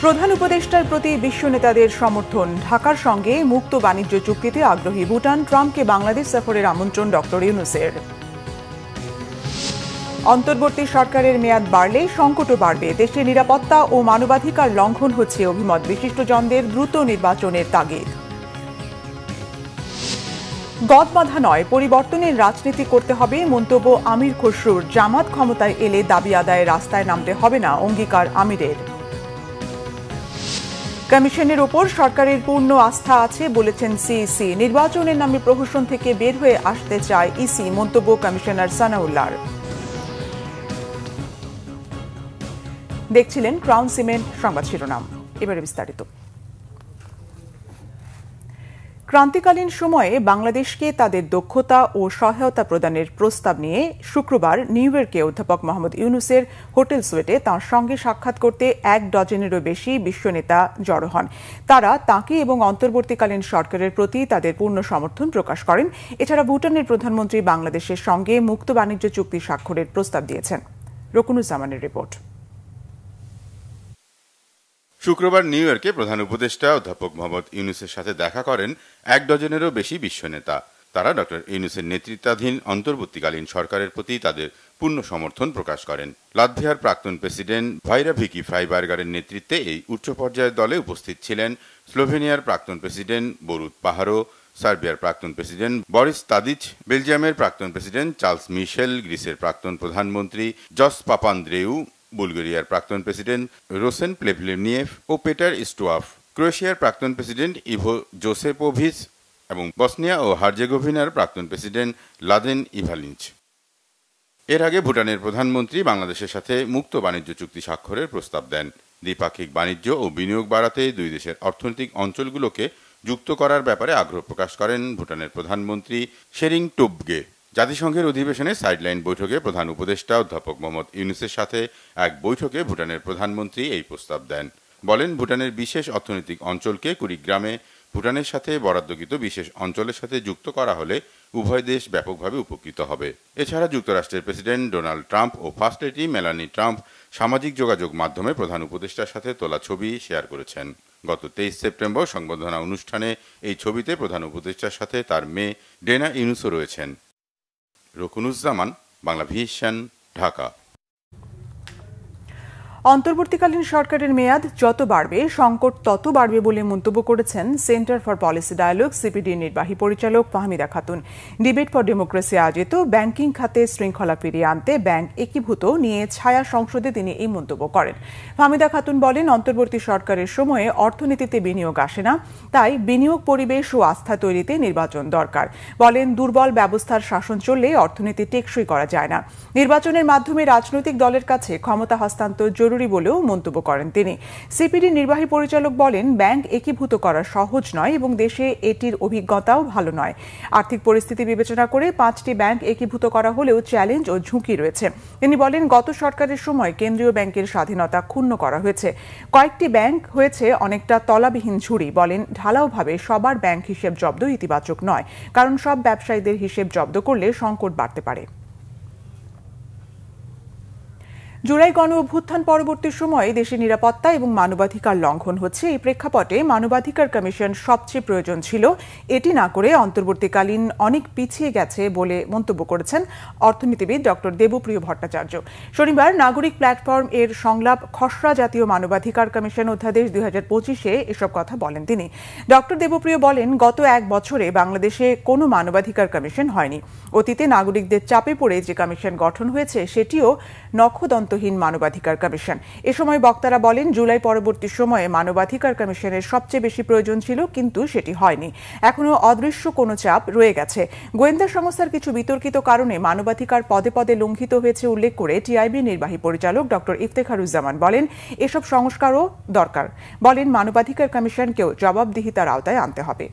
প্রধান উপদেষ্টার প্রতি বিশ্ব নেতাদের সমর্থন। ঢাকার সঙ্গে মুক্ত বাণিজ্য চুক্তিতে আগ্রহী ভুটান। ট্রাম্পকে বাংলাদেশ সফরের আমন্ত্রণ ডক্টর ইউনূসের। অন্তর্বর্তী সরকারের মেয়াদ বাড়লে সংকটও বাড়বে। দেশে নিরাপত্তা ও মানবাধিকার লঙ্ঘন হচ্ছে অভিমত বিশিষ্টজনদের। দ্রুত নির্বাচনের তাগিদ। গদবাঁধা নয়, পরিবর্তনের রাজনীতি করতে হবে মন্তব্য আমির খসরুর। জামাত ক্ষমতায় এলে দাবি আদায়ে রাস্তায় নামতে হবে না, অঙ্গীকার আমিরের। কমিশনের ওপর সরকারের পূর্ণ আস্থা আছে বলেছেন সিইসি। নির্বাচনের নামে প্রহসন থেকে বের হয়ে আসতে চায় ইসি, মন্তব্য কমিশনার সানাউল্লাহর। দেখছিলেন ক্রাউন সিমেন্ট সংবাদ শিরোনাম, এবারে বিস্তারিত। ক্রান্তিকালীন সময়ে বাংলাদেশকে তাদের দক্ষতা ও সহায়তা প্রদানের প্রস্তাব নিয়ে শুক্রবার নিউ ইয়র্কে অধ্যাপক মোহাম্মদ ইউনূসের হোটেল সুইটে তাঁর সঙ্গে সাক্ষাৎ করতে 1 ডজনেরও বেশি বিশ্ব নেতা জড়ো হন। তারা তাঁকে এবং অন্তর্বর্তীকালীন সরকারের প্রতি তাদের পূর্ণ সমর্থন প্রকাশ করেন। এছাড়া ভুটানের প্রধানমন্ত্রী বাংলাদেশের সঙ্গে মুক্ত বাণিজ্য চুক্তি স্বাক্ষরের প্রস্তাব দিয়েছেন। রকুনুজ্জামানের রিপোর্ট। শুক্রবার নিউ ইয়র্কে প্রধান উপদেষ্টা অধ্যাপক মোহাম্মদ ইউনূসের সাথে দেখা করেন 1 ডজনেরও বেশি বিশ্ব নেতা। তারা ডক্টর ইউনূসের নেতৃত্বাধীন অন্তর্বর্তীকালীন সরকারের প্রতি তাদের পূর্ণ সমর্থন প্রকাশ করেন। লাতভিয়ার প্রাক্তন প্রেসিডেন্ট ভাইরা ভিকি ফ্রাইবার্গারের নেতৃত্বে এই উচ্চ পর্যায়ের দলে উপস্থিত ছিলেন স্লোভেনিয়ার প্রাক্তন প্রেসিডেন্ট বরুত পাহারো, সার্বিয়ার প্রাক্তন প্রেসিডেন্ট বরিস তাদিচ, বেলজিয়ামের প্রাক্তন প্রেসিডেন্ট চার্লস মিশেল, গ্রিসের প্রাক্তন প্রধানমন্ত্রী জস পাপান্দ্রেউ, বুলগেরিয়ার প্রাক্তন প্রেসিডেন্ট রোসেন প্লেভলেনিয়েভ ও পেটার স্টোয়াফ, ক্রোয়েশিয়ার প্রাক্তন প্রেসিডেন্ট ইভো জোসেপোভিচ এবং বসনিয়া ও হার্জেগোভিনার প্রাক্তন প্রেসিডেন্ট লাদেন ইভালিঞ্চ। এর আগে ভুটানের প্রধানমন্ত্রী বাংলাদেশের সাথে মুক্ত বাণিজ্য চুক্তি স্বাক্ষরের প্রস্তাব দেন। দ্বিপাক্ষিক বাণিজ্য ও বিনিয়োগ বাড়াতে দুই দেশের অর্থনৈতিক অঞ্চলগুলোকে যুক্ত করার ব্যাপারে আগ্রহ প্রকাশ করেন ভুটানের প্রধানমন্ত্রী শেরিং টুবগে। জাতিসংঘের অধিবেশনে সাইডলাইন বৈঠকে প্রধান উপদেষ্টা অধ্যাপক মোহাম্মদ ইউনূসের সাথে এক বৈঠকে ভুটানের প্রধানমন্ত্রী এই প্রস্তাব দেন। বলেন, ভুটানের বিশেষ অর্থনৈতিক অঞ্চলকে কুড়িগ্রামে ভুটানের সাথে বরাদ্দকৃত বিশেষ অঞ্চলের সাথে যুক্ত করা হলে উভয় দেশ ব্যাপকভাবে উপকৃত হবে। এছাড়া যুক্তরাষ্ট্রের প্রেসিডেন্ট ডোনাল্ড ট্রাম্প ও ফার্স্ট লেডি মেলানি ট্রাম্প সামাজিক যোগাযোগ মাধ্যমে প্রধান উপদেষ্টার সাথে তোলা ছবি শেয়ার করেছেন। গত 23 সেপ্টেম্বর সংবর্ধনা অনুষ্ঠানে এই ছবিতে প্রধান উপদেষ্টার সাথে তার মেয়ে ডেনা ইউনূসও রয়েছেন। রকুনুজ্জামান, বাংলা ভিশন, ঢাকা। অন্তর্বর্তীকালীন সরকারের মেয়াদ যত বাড়বে সংকট তত বাড়বে বলে মন্তব্য করেছেন সেন্টার ফর পলিসি ডায়ালগ সিপিডির নির্বাহী পরিচালক Fahmida Khatun. Debate for democracy আয়োজিত ব্যাংকিং খাতে শৃঙ্খলা ফিরিয়ে আনতে ব্যাংক একীভূত নিয়ে ছায়া সংসদে তিনি এই মন্তব্য করেন। ফাহমিদা খাতুন বলেন, অন্তর্বর্তী সরকারের সময়ে অর্থনীতিতে বিনিয়োগ আসে না, তাই বিনিয়োগ পরিবেশ ও আস্থা তৈরিতে নির্বাচন দরকার। বলেন, দুর্বল ব্যবস্থার শাসন চললে অর্থনীতি টেকসই করা যায় না। নির্বাচনের মাধ্যমে রাজনৈতিক দলের কাছে ক্ষমতা হস্তান্তর জরুরি বলেও মন্তব্য করেন তিনি। সিপিডি নির্বাহী পরিচালক বলেন, ব্যাংক একীভূত করা সহজ নয় এবং দেশে এটির অভিজ্ঞতাও ভালো নয়। আর্থিক পরিস্থিতি বিবেচনা করে 5টি ব্যাংক একীভূত করা হলেও চ্যালেঞ্জ ও ঝুঁকি রয়েছে। তিনি বলেন, গত সরকারের সময় কেন্দ্রীয় ব্যাংকের স্বাধীনতা ক্ষুণ্ণ করা হয়েছে। কয়েকটি ব্যাংক হয়েছে অনেকটা তলাবিহীন ঝুড়ি। বলেন, ঢালাওভাবে সবার ব্যাংক হিসেব জব্দ ইতিবাচক নয়, কারণ সব ব্যবসায়ীদের হিসেব জব্দ করলে সংকট বাড়তে পারে। জুলাই গণ অভ্যুত্থান পরবর্তী সময়ে দেশে নিরাপত্তা এবং মানবাধিকার লঙ্ঘন হচ্ছে। এই প্রেক্ষাপটে মানবাধিকার কমিশন সবচেয়ে প্রয়োজন ছিল। এটি না করে অন্তর্বর্তীকালীন অনেক পিছিয়ে গেছে বলে মন্তব্য করেছেন অর্থনীতিবিদ ডক্টর দেবপ্রিয় ভট্টাচার্য। শনিবার নাগরিক প্ল্যাটফর্ম এর সংলাপ খসড়া জাতীয় মানবাধিকার কমিশন অধ্যাদেশ 2025-এ এসব কথা বলেন তিনি। ডক্টর দেবপ্রিয় বলেন, গত 1 বছরে বাংলাদেশে কোনো মানবাধিকার কমিশন হয়নি। অতীতে নাগরিকদের চাপে পড়ে যে কমিশন গঠন হয়েছে সেটিও নখদন্তহীন মানবাধিকার কমিশন। এ সময় বক্তারা বলেন, জুলাই পরবর্তী সময়ে মানবাধিকার কমিশনের সবচেয়ে বেশি প্রয়োজন ছিল, কিন্তু সেটি হয়নি। এখনো অদৃশ্য কোনো চাপ রয়ে গেছে। গোয়েন্দা সংস্থার কিছু বিতর্কিত কারণে মানবাধিকার পদে পদে লঙ্ঘিত হয়েছে উল্লেখ করে টিআইবি নির্বাহী পরিচালক ডক্টর ইফতেখারুজ্জামান বলেন, এসব সংস্কারও দরকার। বলেন, মানবাধিকার কমিশনকেও জবাবদিহিতার আওতায় আনতে হবে।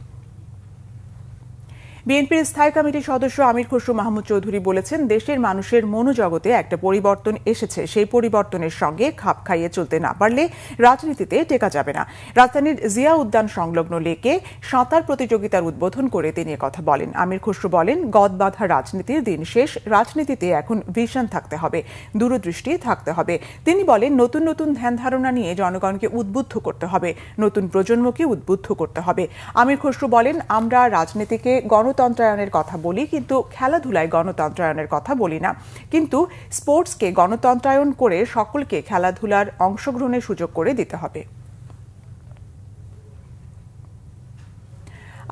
বিএনপির স্থায়ী কমিটির সদস্য আমির খসরু মাহমুদ চৌধুরী বলেছেন, দেশের মানুষের মনোজগতে একটা পরিবর্তন এসেছে। সেই পরিবর্তনের সঙ্গে খাপ খাইয়ে চলতে না পারলে রাজনীতিতে টেকা যাবে না। রাজধানীর জিয়া উদ্যান সংলগ্ন লেকে সাঁতার প্রতিযোগিতার উদ্বোধন করে তিনি কথা বলেন। আমির খসরু বলেন, গদ বাঁধা রাজনীতির দিন শেষ। রাজনীতিতে এখন ভিশন থাকতে হবে, দূরদৃষ্টি থাকতে হবে। তিনি বলেন, নতুন নতুন ধ্যান ধারণা নিয়ে জনগণকে উদ্বুদ্ধ করতে হবে, নতুন প্রজন্মকে উদ্বুদ্ধ করতে হবে। আমির খসরু বলেন, আমরা রাজনীতিকে গণতন্ত্রায়নের কথা বলি, কিন্তু খেলাধুলায় গণতন্ত্রায়নের কথা বলি না। কিন্তু স্পোর্টসকে গণতন্ত্রায়ন করে সকলকে খেলাধুলার অংশগ্রহণের সুযোগ করে দিতে হবে।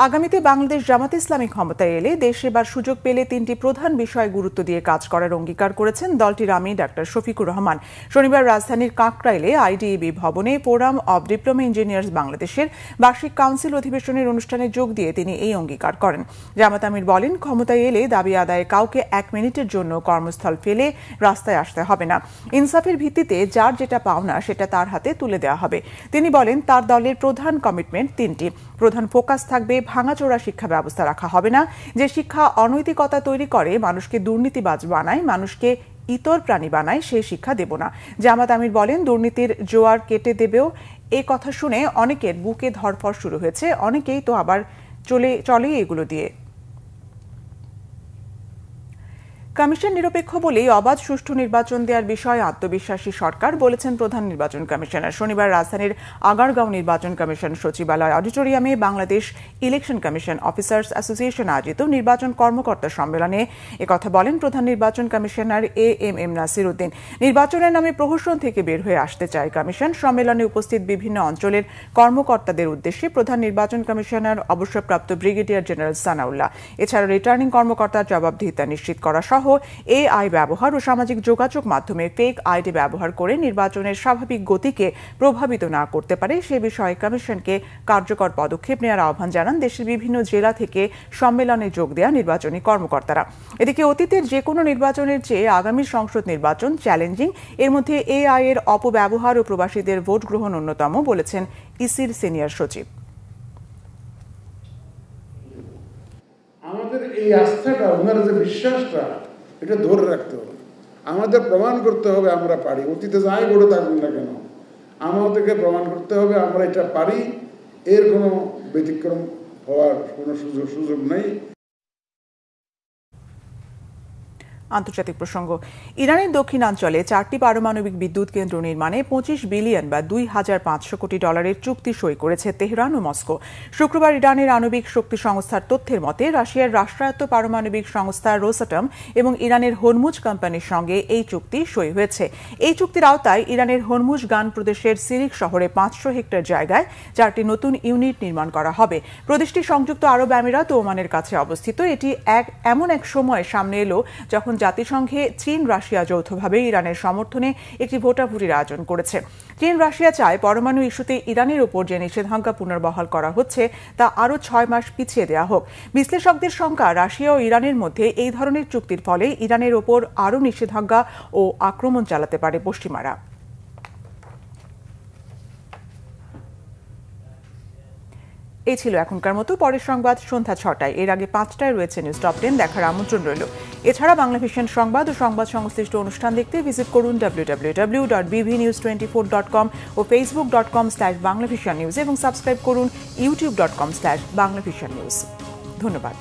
আগামীতে বাংলাদেশ জামাত ইসলামী ক্ষমতায় এলে দেশ সেবার সুযোগ পেলে তিনটি প্রধান বিষয়ে গুরুত্ব দিয়ে কাজ করার অঙ্গীকার করেছেন দলটির আমির ডাক্তার শফিকুর রহমান। শনিবার রাজধানীর কাকরাইলে আইডিইবি ভবনে ফোরাম অব ডিপ্লোমা ইঞ্জিনিয়ার্স বাংলাদেশের বার্ষিক কাউন্সিল অধিবেশনের অনুষ্ঠানে যোগ দিয়ে তিনি এই অঙ্গীকার করেন। জামাত আমির বলেন, ক্ষমতায় এলে দাবি আদায়ে কাউকে 1 মিনিটের জন্য কর্মস্থল ফেলে রাস্তায় আসতে হবে না। ইনসাফের ভিত্তিতে যার যেটা পাওনা সেটা তার হাতে তুলে দেওয়া হবে। তিনি বলেন, তার দলের প্রধান কমিটমেন্ট তিনটি। প্রধান ফোকাস থাকবে, ভাঙাচোরা শিক্ষা ব্যবস্থা রাখা হবে না। যে শিক্ষা অনৈতিকতা তৈরি করে, মানুষকে দুর্নীতিবাজ বানায়, মানুষকে ইতর প্রাণী বানায়, সেই শিক্ষা দেব না। জামাত আমির বলেন, দুর্নীতির জোয়ার কেটে দেবেও। এই কথা শুনে অনেকের বুকে ধড়ফড় শুরু হয়েছে, অনেকেই তো আবার চলে এগুলো দিয়ে। কমিশন নিরপেক্ষ বলেই অবাধ সুষ্ঠু নির্বাচন দেওয়ার বিষয়ে আত্মবিশ্বাসী সরকার, বলেছেন প্রধান নির্বাচন কমিশনার। শনিবার রাজধানীর আগারগাঁও নির্বাচন কমিশন সচিবালয় অডিটোরিয়ামে Bangladesh election commission officers association আয়োজিত নির্বাচন কর্মকর্তা সম্মেলনে একথা বলেন প্রধান নির্বাচন কমিশনার এএমএম নাসির উদ্দিন। নির্বাচনের নামে প্রহসন থেকে বের হয়ে আসতে চায় কমিশন। সম্মেলনে উপস্থিত বিভিন্ন অঞ্চলের কর্মকর্তাদের উদ্দেশ্যে প্রধান নির্বাচন কমিশনার অবসরপ্রাপ্ত ব্রিগেডিয়ার জেনারেল সানাউল্লাহ এছাড়া রিটার্নিং কর্মকর্তার জবাবদিহিতা নিশ্চিত করা সহ এআই ব্যবহার ও সামাজিক যোগাযোগ মাধ্যমে ফেক আইডি ব্যবহার করে নির্বাচনের স্বাভাবিক গতিকে প্রভাবিত না করতে পারে সে বিষয়ে কমিশনকে কার্যকর পদক্ষেপ নেওয়ার আহ্বান জানান দেশের বিভিন্ন জেলা থেকে সম্মেলনে যোগ দেওয়া নির্বাচনী কর্মকর্তারা। এদিকে অতীতের যে কোনো নির্বাচনের চেয়ে আগামী সংসদ নির্বাচন চ্যালেঞ্জিং। এর মধ্যে এআই এর অপব্যবহার ও প্রবাসীদের ভোট গ্রহণ অন্যতম, বলেছেন ইসির সিনিয়র সচিব। আমাদের এই আস্থাটা, ওনারা যে বিশ্বাসটা, এটা ধরে রাখতে হবে। আমাদের প্রমাণ করতে হবে আমরা পারি। অতীতে যাই ঘটে থাকুন না কেন, আমাদেরকে প্রমাণ করতে হবে আমরা এটা পারি। এর কোনো ব্যতিক্রম হওয়ার কোনো সুযোগ নেই। আন্তর্জাতিক প্রসঙ্গ, ইরানের দক্ষিণাঞ্চলে 4টি পারমাণবিক বিদ্যুৎ কেন্দ্র নির্মাণে 25 বিলিয়ন বা $2,500 কোটি চুক্তি সই করেছে তেহরান ও মস্কো। শুক্রবার ইরানের আণবিক শক্তি সংস্থার তথ্যের মতে রাশিয়ার রাষ্ট্রায়ত্ত পারমাণবিক সংস্থা রোসাটম এবং ইরানের হরমুজ কোম্পানির সঙ্গে এই চুক্তি সই হয়েছে। এই চুক্তির আওতায় ইরানের হরমুজ গান প্রদেশের সিরিক শহরে 500 হেক্টর জায়গায় 4টি নতুন ইউনিট নির্মাণ করা হবে। প্রদেশটি সংযুক্ত আরব আমিরাত ও ওমানের কাছে অবস্থিত। এটি এমন এক সময় সামনে এলো যখন জাতিসংঘে চীন রাশিয়া যৌথভাবে ইরানের সমর্থনে একটি ভোটাভুটির আয়োজন করেছে। চীন রাশিয়া চায় পরমাণু ইস্যুতে ইরানের উপর যে নিষেধাজ্ঞা পুনর্বহাল করা হচ্ছে তা আরও 6 মাস পিছিয়ে দেওয়া হোক। বিশ্লেষকদের শঙ্কা, রাশিয়া ও ইরানের মধ্যে এই ধরনের চুক্তির ফলে ইরানের ওপর আরও নিষেধাজ্ঞা ও আক্রমণ চালাতে পারে পশ্চিমারা। এই ছিল এখনকার মতো। পরের সংবাদ সন্ধ্যা 6টায়। এর আগে 5টায় রয়েছে নিউজ টপ 10 দেখার আমন্ত্রণ রইল। এছাড়া বাংলা ভিশন সংবাদ ও সংবাদ সংশ্লিষ্ট অনুষ্ঠান দেখতে ভিজিট করুন www.bbnews24.com ও facebook.com/banglavishannews এবং সাবস্ক্রাইব করুন youtube.com/banglavishannews। ধন্যবাদ।